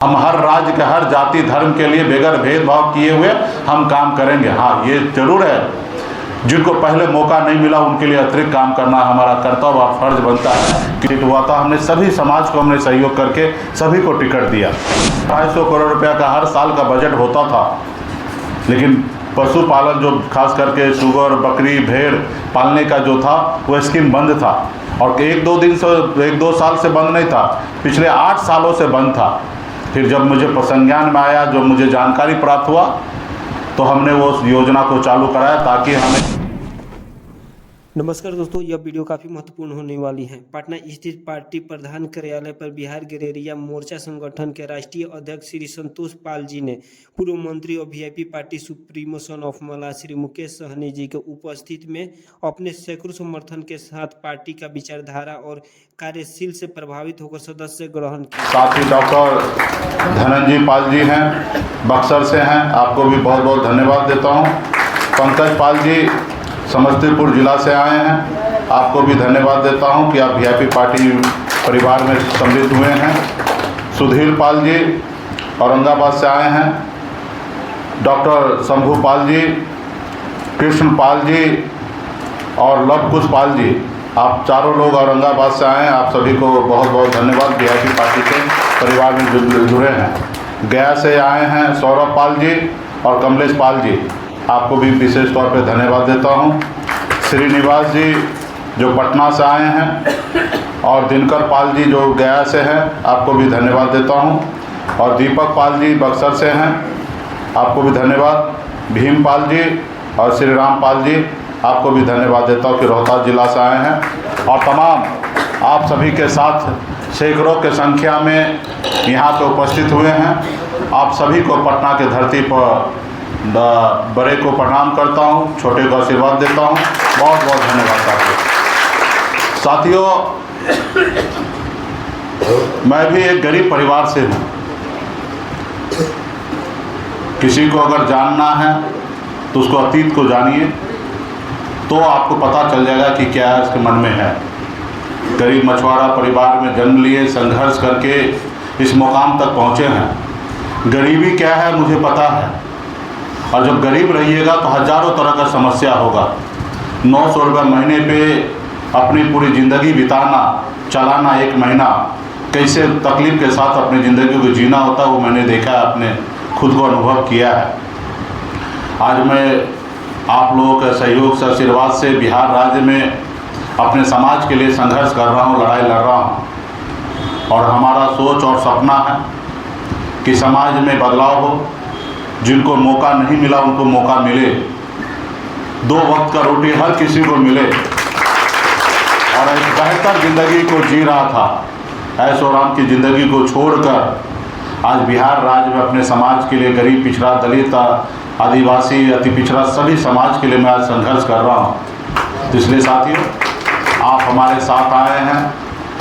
हम हर राज्य के हर जाति धर्म के लिए बगैर भेदभाव किए हुए हम काम करेंगे। हाँ, ये जरूर है, जिनको पहले मौका नहीं मिला उनके लिए अतिरिक्त काम करना हमारा कर्तव्य और फर्ज बनता है। टिकट हुआ था, हमने सभी समाज को हमने सहयोग करके सभी को टिकट दिया। 250 करोड़ रुपया का हर साल का बजट होता था, लेकिन पशुपालन जो खास करके सुगर बकरी भेड़ पालने का जो था वो स्कीम बंद था, और एक दो साल से बंद नहीं था, पिछले 8 सालों से बंद था। फिर जब मुझे संज्ञान में आया, जो मुझे जानकारी प्राप्त हुआ, तो हमने वो योजना को चालू कराया ताकि हमें। नमस्कार दोस्तों, यह वीडियो काफ़ी महत्वपूर्ण होने वाली है। पटना स्थित पार्टी प्रधान कार्यालय पर बिहार गिरिया मोर्चा संगठन के राष्ट्रीय अध्यक्ष श्री संतोष पाल जी ने पूर्व मंत्री और VIP party supremo son of मला श्री मुकेश सहनी जी के उपस्थित में अपने सैकड़ों समर्थन के साथ पार्टी का विचारधारा और कार्यशील से प्रभावित होकर सदस्य ग्रहण किया। साथ ही डॉक्टर धनंजय पाल जी हैं, बक्सर से हैं, आपको भी बहुत बहुत धन्यवाद देता हूँ। पंकज पाल जी समस्तीपुर जिला से आए हैं, आपको भी धन्यवाद देता हूं कि आप वीआईपी पार्टी परिवार में सम्मिलित हुए हैं। सुधीर पाल जी औरंगाबाद से आए हैं, डॉक्टर शंभू पाल जी, कृष्ण पाल जी और लव कुश पाल जी, आप चारों लोग औरंगाबाद से आए हैं। आप सभी को बहुत बहुत धन्यवाद, वीआईपी पार्टी के परिवार में जुड़े हैं। गया से आए हैं सौरभ पाल जी और कमलेश पाल जी, आपको भी विशेष तौर पे धन्यवाद देता हूं। श्रीनिवास जी जो पटना से आए हैं और दिनकर पाल जी जो गया से हैं, आपको भी धन्यवाद देता हूं। और दीपक पाल जी बक्सर से हैं, आपको भी धन्यवाद। भीम पाल जी और श्री राम पाल जी, आपको भी धन्यवाद देता हूं कि रोहतास जिला से आए हैं। और तमाम आप सभी के साथ सैकड़ों के संख्या में यहाँ पे उपस्थित हुए हैं। आप सभी को पटना के धरती पर बड़े को प्रणाम करता हूं, छोटे को आशीर्वाद देता हूं। बहुत बहुत धन्यवाद साथियों। मैं भी एक गरीब परिवार से हूं। किसी को अगर जानना है तो उसको अतीत को जानिए, तो आपको पता चल जाएगा कि क्या इसके मन में है। गरीब मछुआरा परिवार में जन्म लिए, संघर्ष करके इस मुकाम तक पहुंचे हैं। गरीबी क्या है मुझे पता है, और जब गरीब रहिएगा तो हजारों तरह का समस्या होगा। 900 रुपये महीने पे अपनी पूरी ज़िंदगी बिताना, चलाना, एक महीना कैसे तकलीफ़ के साथ अपनी ज़िंदगी को जीना होता है, वो मैंने देखा है, अपने खुद को अनुभव किया है। आज मैं आप लोगों के सहयोग से, आशीर्वाद से बिहार राज्य में अपने समाज के लिए संघर्ष कर रहा हूँ, लड़ाई लड़ रहा हूँ। और हमारा सोच और सपना है कि समाज में बदलाव हो, जिनको मौका नहीं मिला उनको मौका मिले, 2 वक्त का रोटी हर किसी को मिले, और एक बेहतर ज़िंदगी को जी रहा था। ऐशो आराम की ज़िंदगी को छोड़कर आज बिहार राज्य में अपने समाज के लिए, गरीब, पिछड़ा, दलित, आदिवासी, अति पिछड़ा सभी समाज के लिए मैं आज संघर्ष कर रहा हूँ। इसलिए साथियों, आप हमारे साथ आए हैं,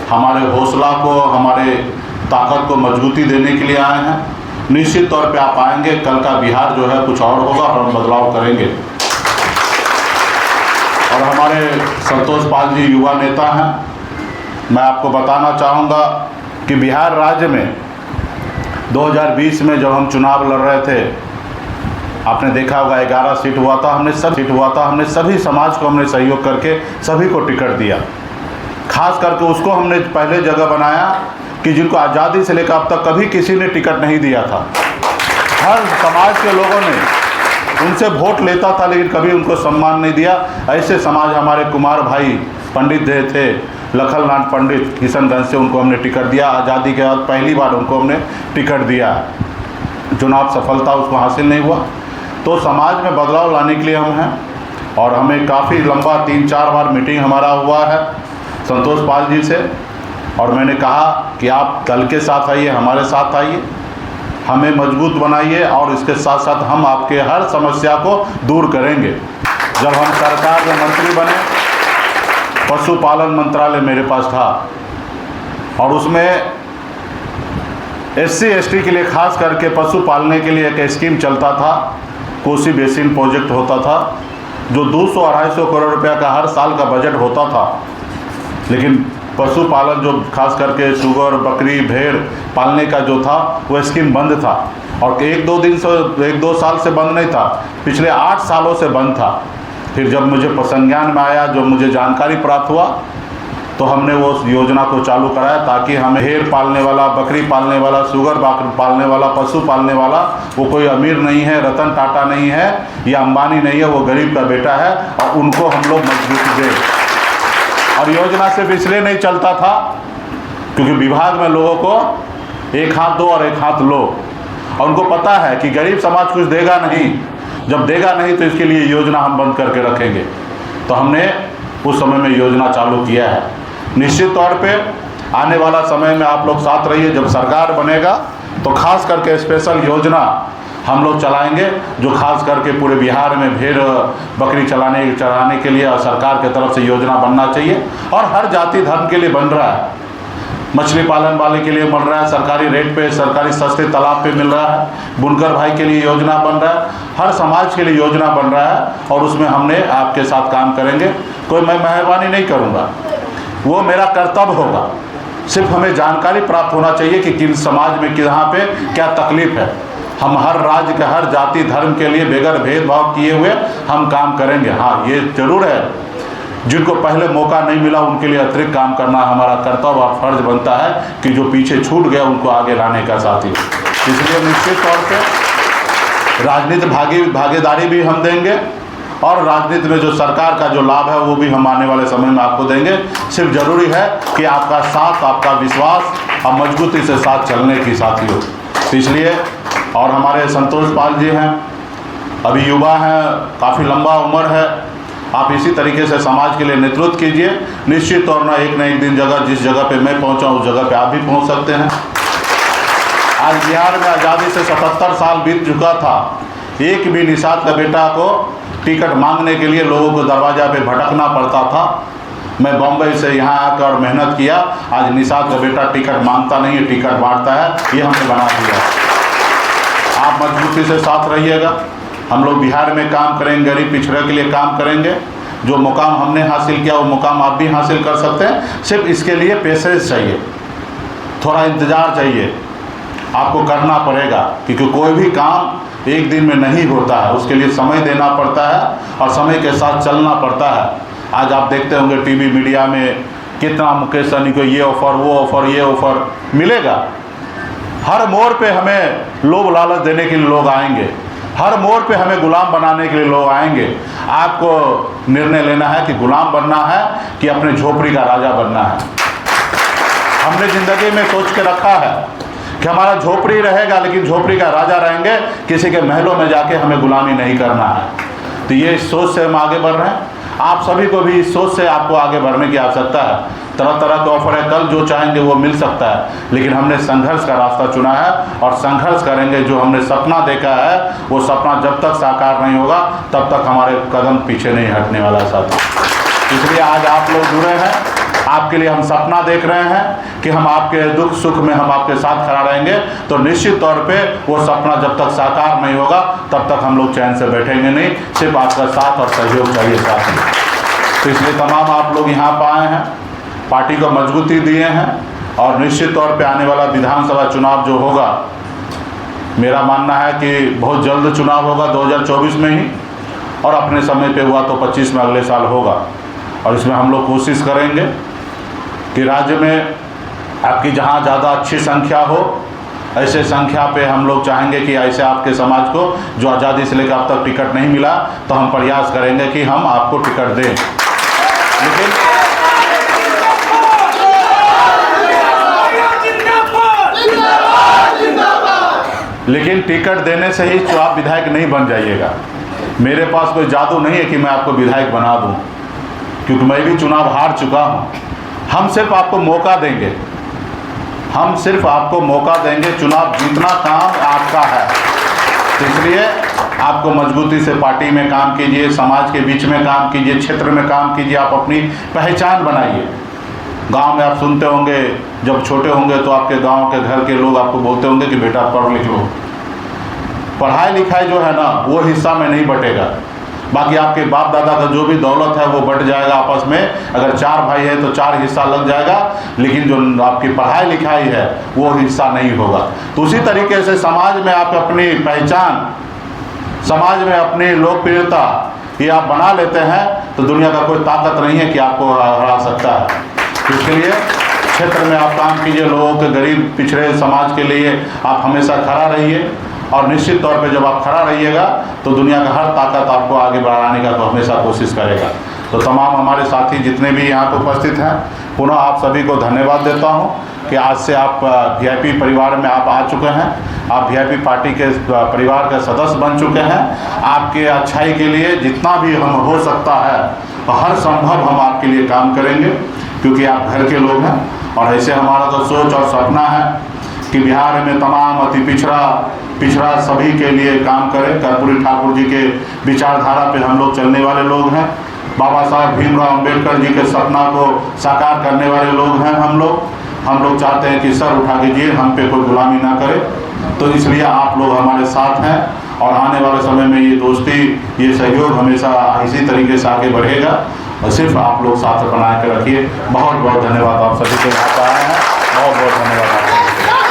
हमारे हौसला को, हमारे ताकत को मजबूती देने के लिए आए हैं। निश्चित तौर पे आप आएंगे, कल का बिहार जो है कुछ और होगा और हम बदलाव करेंगे। और हमारे संतोष पाल जी युवा नेता हैं। मैं आपको बताना चाहूँगा कि बिहार राज्य में 2020 में जब हम चुनाव लड़ रहे थे, आपने देखा होगा 11 सीट हुआ था, हमने सभी समाज को हमने सहयोग करके सभी को टिकट दिया। खास करके उसको हमने पहले जगह बनाया कि जिनको आज़ादी से लेकर अब तक कभी किसी ने टिकट नहीं दिया था। हर समाज के लोगों ने उनसे वोट लेता था, लेकिन कभी उनको सम्मान नहीं दिया। ऐसे समाज हमारे कुमार भाई पंडित थे, लखनलाल पंडित किशनगंज से, उनको हमने टिकट दिया। आज़ादी के बाद पहली बार उनको हमने टिकट दिया। चुनाव सफलता उसको हासिल नहीं हुआ। तो समाज में बदलाव लाने के लिए हम हैं, और हमें काफ़ी लंबा 3-4 बार मीटिंग हमारा हुआ है संतोष पाल जी से। और मैंने कहा कि आप दल के साथ आइए, हमारे साथ आइए, हमें मजबूत बनाइए, और इसके साथ साथ हम आपके हर समस्या को दूर करेंगे। जब हम सरकार में मंत्री बने, पशुपालन मंत्रालय मेरे पास था, और उसमें SC/ST के लिए खास करके पशु पालने के लिए एक स्कीम चलता था, कोसी बेसिन प्रोजेक्ट होता था, जो 200-250 करोड़ रुपया का हर साल का बजट होता था। लेकिन पशुपालन जो खास करके सुगर, बकरी, भेड़ पालने का जो था वो स्कीम बंद था, और एक दो साल से बंद नहीं था, पिछले 8 सालों से बंद था। फिर जब मुझे संज्ञान में आया, जो मुझे जानकारी प्राप्त हुआ, तो हमने वो योजना को चालू कराया ताकि हमें भेड़ पालने वाला, बकरी पालने वाला, सुगर पालने वाला, पशु पालने वाला, वो कोई अमीर नहीं है, रतन टाटा नहीं है या अंबानी नहीं है, वो गरीब का बेटा है, और उनको हम लोग मजबूती दें। और योजना सिर्फ इसलिए नहीं चलता था क्योंकि विभाग में लोगों को एक हाथ दो और एक हाथ लो, और उनको पता है कि गरीब समाज कुछ देगा नहीं, जब देगा नहीं तो इसके लिए योजना हम बंद करके रखेंगे। तो हमने उस समय में योजना चालू किया है। निश्चित तौर पे आने वाला समय में आप लोग साथ रहिए, जब सरकार बनेगा तो खास करके स्पेशल योजना हम लोग चलाएंगे, जो खास करके पूरे बिहार में भेड़ बकरी चराने के लिए और सरकार की तरफ से योजना बनना चाहिए, और हर जाति धर्म के लिए बन रहा है। मछली पालन वाले के लिए बन रहा है, सरकारी रेट पे, सरकारी सस्ते तालाब पे मिल रहा है, बुनकर भाई के लिए योजना बन रहा है, हर समाज के लिए योजना बन रहा है, और उसमें हमने आपके साथ काम करेंगे। कोई मैं मेहरबानी नहीं करूँगा, वो मेरा कर्तव्य होगा। सिर्फ हमें जानकारी प्राप्त होना चाहिए कि किन समाज में कहाँ पे क्या तकलीफ है। हम हर राज्य के, हर जाति धर्म के लिए बगैर भेदभाव किए हुए हम काम करेंगे। हाँ, ये जरूर है, जिनको पहले मौका नहीं मिला उनके लिए अतिरिक्त काम करना हमारा कर्तव्य और फर्ज बनता है कि जो पीछे छूट गया उनको आगे लाने का साथी। इसलिए निश्चित तौर पे राजनीति भागीदारी भी हम देंगे, और राजनीति में जो सरकार का जो लाभ है वो भी हम आने वाले समय में आपको देंगे। सिर्फ जरूरी है कि आपका साथ, आपका विश्वास और मजबूती से साथ चलने की साथी हो। तो इसलिए, और हमारे संतोष पाल जी हैं, अभी युवा हैं, काफ़ी लंबा उम्र है, आप इसी तरीके से समाज के लिए नेतृत्व कीजिए। निश्चित तौर ना एक दिन जिस जगह पे मैं पहुंचा उस जगह पे आप भी पहुंच सकते हैं। आज बिहार में आज़ादी से 77 साल बीत चुका था, एक भी निषाद का बेटा को टिकट मांगने के लिए लोगों को दरवाजा पे भटकना पड़ता था। मैं बम्बई से यहाँ आकर मेहनत किया, आज निषाद का बेटा टिकट मांगता नहीं है, टिकट बांटता है, ये हमने बना दिया। आप मजबूती से साथ रहिएगा, हम लोग बिहार में काम करेंगे, गरीब पिछड़े के लिए काम करेंगे। जो मुकाम हमने हासिल किया वो मुकाम आप भी हासिल कर सकते हैं। सिर्फ इसके लिए पेशेंस चाहिए, थोड़ा इंतज़ार चाहिए, आपको करना पड़ेगा, क्योंकि कोई भी काम एक दिन में नहीं होता है, उसके लिए समय देना पड़ता है और समय के साथ चलना पड़ता है। आज आप देखते होंगे टीवी मीडिया में कितना मुकेश सहनी को ये ऑफ़र, वो ऑफ़र, ये ऑफ़र मिलेगा। हर मोड़ पे हमें लोभ लालच देने के लिए लोग आएंगे, हर मोड़ पे हमें गुलाम बनाने के लिए लोग आएंगे। आपको निर्णय लेना है कि गुलाम बनना है कि अपने झोपड़ी का राजा बनना है। हमने ज़िंदगी में सोच के रखा है कि हमारा झोपड़ी रहेगा, लेकिन झोपड़ी का राजा रहेंगे, किसी के महलों में जाके हमें गुलामी नहीं करना है। तो ये सोच से हम आगे बढ़ रहे हैं। आप सभी को भी इस सोच से आपको आगे बढ़ने की आवश्यकता है। तरह तरह के ऑफर है, कल जो चाहेंगे वो मिल सकता है, लेकिन हमने संघर्ष का रास्ता चुना है और संघर्ष करेंगे। जो हमने सपना देखा है वो सपना जब तक साकार नहीं होगा तब तक हमारे कदम पीछे नहीं हटने वाला साथी। इसलिए आज आप लोग जुड़े हैं, आपके लिए हम सपना देख रहे हैं कि हम आपके दुख सुख में हम आपके साथ खड़ा रहेंगे। तो निश्चित तौर पे वो सपना जब तक साकार नहीं होगा तब तक हम लोग चैन से बैठेंगे नहीं। सिर्फ आपका साथ और सहयोग चाहिए साथ में। तो इसलिए तमाम आप लोग यहाँ पर आए हैं, पार्टी को मजबूती दिए हैं, और निश्चित तौर पे आने वाला विधानसभा चुनाव जो होगा, मेरा मानना है कि बहुत जल्द चुनाव होगा 2024 में ही, और अपने समय पे हुआ तो 25 में अगले साल होगा। और इसमें हम लोग कोशिश करेंगे कि राज्य में आपकी जहाँ ज़्यादा अच्छी संख्या हो, ऐसे संख्या पे हम लोग चाहेंगे कि ऐसे आपके समाज को जो आज़ादी से लेकर अब तक टिकट नहीं मिला, तो हम प्रयास करेंगे कि हम आपको टिकट दें। लेकिन टिकट देने से ही आप विधायक नहीं बन जाइएगा। मेरे पास कोई जादू नहीं है कि मैं आपको विधायक बना दूं, क्योंकि मैं भी चुनाव हार चुका हूं। हम सिर्फ आपको मौका देंगे, हम सिर्फ आपको मौका देंगे। चुनाव जीतना काम आपका है, इसलिए आपको मजबूती से पार्टी में काम कीजिए, समाज के बीच में काम कीजिए, क्षेत्र में काम कीजिए, आप अपनी पहचान बनाइए। गांव में आप सुनते होंगे, जब छोटे होंगे तो आपके गांव के घर के लोग आपको बोलते होंगे कि बेटा पढ़ लिख लो। पढ़ाई लिखाई जो है ना वो हिस्सा में नहीं बटेगा, बाकी आपके बाप दादा का जो भी दौलत है वो बट जाएगा आपस में। अगर 4 भाई है तो 4 हिस्सा लग जाएगा, लेकिन जो आपकी पढ़ाई लिखाई है वो हिस्सा नहीं होगा। तो उसी तरीके से समाज में आप अपनी पहचान, समाज में अपनी लोकप्रियता ये आप बना लेते हैं तो दुनिया का कोई ताकत नहीं है कि आपको हरा सकता है। इसके लिए क्षेत्र में आप काम कीजिए, लोगों के गरीब पिछड़े समाज के लिए आप हमेशा खड़ा रहिए, और निश्चित तौर पे जब आप खड़ा रहिएगा तो दुनिया का हर ताकत आपको आगे बढ़ाने का तो हमेशा कोशिश करेगा। तो तमाम हमारे साथी जितने भी यहाँ पर उपस्थित हैं, पुनः आप सभी को धन्यवाद देता हूँ कि आज से आप वीआईपी परिवार में आप आ चुके हैं, आप वीआईपी पार्टी के परिवार के सदस्य बन चुके हैं। आपके अच्छाई के लिए जितना भी हम हो सकता है हर संभव हम आपके लिए काम करेंगे, क्योंकि आप घर के लोग हैं। और ऐसे हमारा तो सोच और सपना है कि बिहार में तमाम अति पिछड़ा सभी के लिए काम करें। कर्पूरी ठाकुर जी के विचारधारा पे हम लोग चलने वाले लोग हैं। बाबा साहब भीमराव अंबेडकर जी के सपना को साकार करने वाले लोग हैं हम लोग चाहते हैं कि सर उठा के जिए, हम पे कोई गुलामी ना करे। तो इसलिए आप लोग हमारे साथ हैं, और आने वाले समय में ये दोस्ती, ये सहयोग हमेशा इसी तरीके से आगे बढ़ेगा। और सिर्फ आप लोग साथ बना के रखिए। बहुत बहुत धन्यवाद आप सभी के यहाँ आए हैं, बहुत बहुत धन्यवाद।